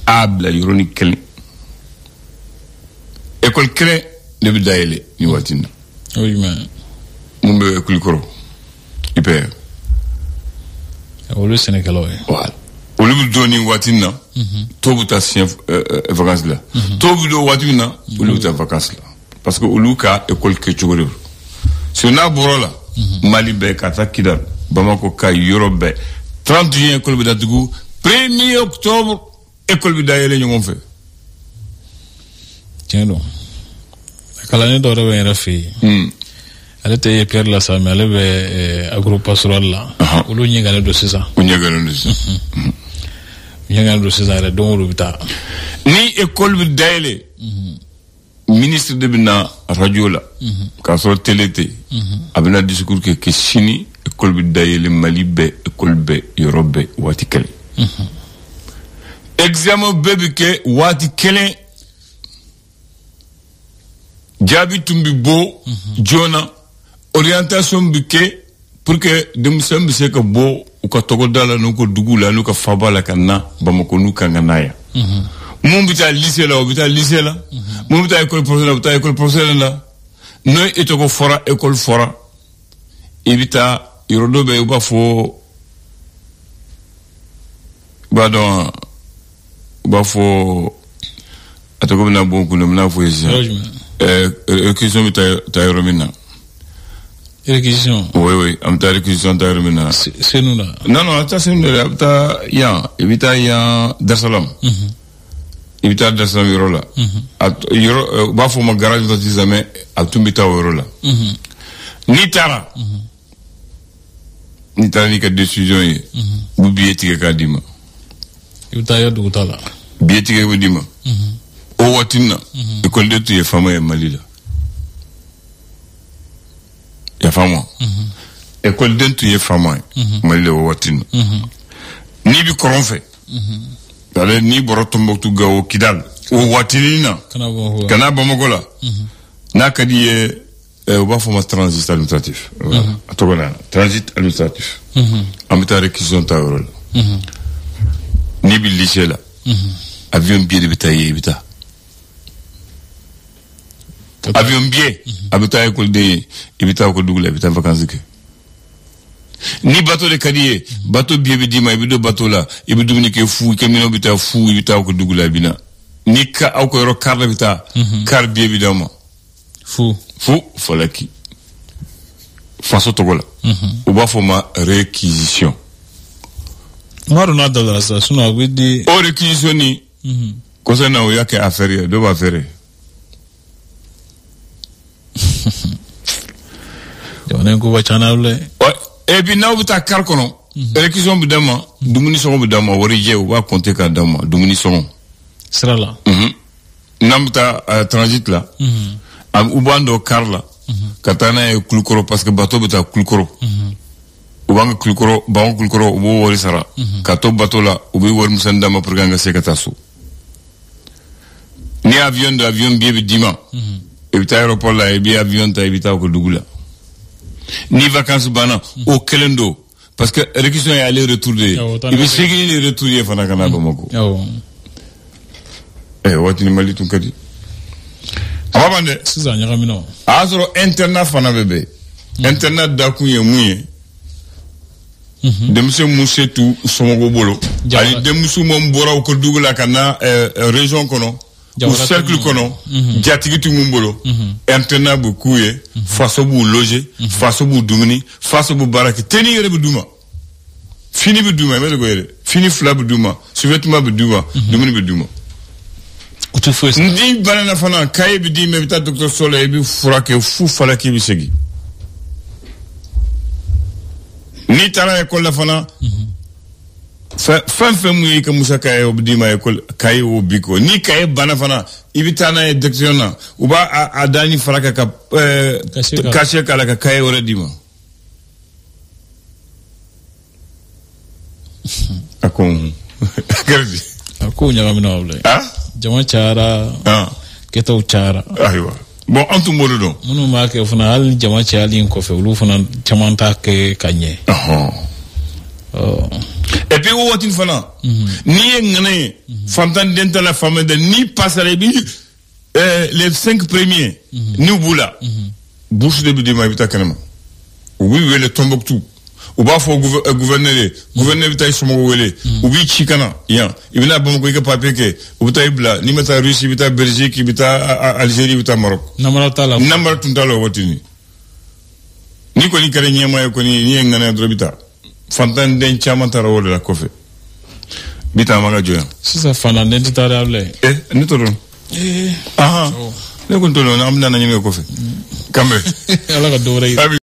abla yoroni kelen école kelen de bi dayele ni watina oui mais mumbe kulikoro IPR olu Sénégal voilà olu bi doni watina tobu ta sien vacances là tobu do watina olu ta vacances là parce que olu ka école ke chogoro si on a borola Mali be kata Kidal Bamako ka Europe 30 juin école bi datugu 1er octobre école bi dayele ñu fait tiens donc kala ne do rewe rafi ale te Pierre la Same ale be agropastoral la olu ñingale do c'est ça o ñingale do c'est ñingale do c'est ça re do bita ni école bi dayele ministre de bina radio la ka so télété abina discours que sini école bi dayele Mali be école be Europe wati kele examen bébé ke wati kele jabi tumbi bo jona orientation bi ke pour que dem sembe se ka bo u ka togo dala no ko dugula no ka fabala kana Bamako nu kanga naya mon bita lycée la bita lycée la mon bita école professionnelle la no etoko fora école fora ibita yorodo be ba fo ba don ba fo atoko na bon kuno na fo yesi réquisition bita tayromina réquisition oui am ta réquisition tayromina c'est nous là non ta c'est nous là ta ya ibita ya Darsalam ibita Darsalam yorola at yoro ba fo ma garage do tizame atumbita yorola ni tara ni ka décision yi bu biétique ka dima ibita ya dugutala biétique bu dima o watina école de tuye fama ya Mali la ya fama école de tuye fama Mali la o watina ni bi koronfe dale ni boro Tombouctou gawo Kidal o watinina kana Bamako la na kadi o ba fama transit administratif atogona transit administratif amita réquisition tawrol ni bi lycée la avion bié de bitaye bita avion bié abita école de ibita ko dugula bita vacances ke ni bateau de kadiye bateau bié bi dima ibido bateau la ibido ni ke fu ke mino bita fu ibita ko dugula bina ni ka aw ko ro car bita car bié bi dama fu falaki faso togola o ba fo ma réquisition maro na dala sa suna widi o réquisition ni concernant o yake affaire do ba faire on ko channel le e bi na buta kar kono réquisition bi dama dumuni songo bi dama wori je o ba compter ka dama dumuni songo sera là namta transit la am ubando karla katana e kulukoro parce que bateau bita kulukoro ubanga kulukoro bawo kulukoro ubo wori sara kato bateau la ubi wori musanda ma purganga sekatasu ni avion bié dima e bita aéroport la e bi avion ta e bita ko dugula ni vacances bana au kelendo parce que réquisition est aller retour de et bi segini les retour ye fana kana Bamako watini Mali tun kadi abande siza nyagamino azoro internat fana bebe internat da kunye muye demse musetu somogo bolo ali demsu mom bora ko dugula kana région kono ou cercle kono jatigiti mumbolo internat bu kuye faso bu loger faso bu dumuni faso bu baraki teni yere bu duma fini bu duma mele go yere fini fla bu duma suvetima bu duma dumuni bu duma ndi banana fana kay bi di me bita docteur Soleil bi furake fu falaki bi segi ni tara école la fana fan mu ka musa kay obdi ma école kay obiko ni kay bana fana ibitana e directionna uba adani faraka ka caché kala ka kay wala dima akon gardi akon nyagamino awle jama cara keta cara aywa bon antu modo munu ma ke funa hal jama cali ko fe lu funa chamanta ke kanye Et puis o watin fana ni ngane fantan denta la femme de ni passer les 5 premiers ni bula bouche de bidima bita kanama oui le Tombouctou ou ba fo gouverneur bita somo wele ou bi chikana ya ibina bam ko papier ke ou bita ibla ni meta Russie bita Belgique bita Algérie bita Maroc namara tuntalo watini ni ko ni kare nyama ko ni ngana drobita fantan den chama tara wala la kofe bita maga joya sisa fantan den tara able ni to don aha ne ko to no amna na nyame kofe kambe ala ka dore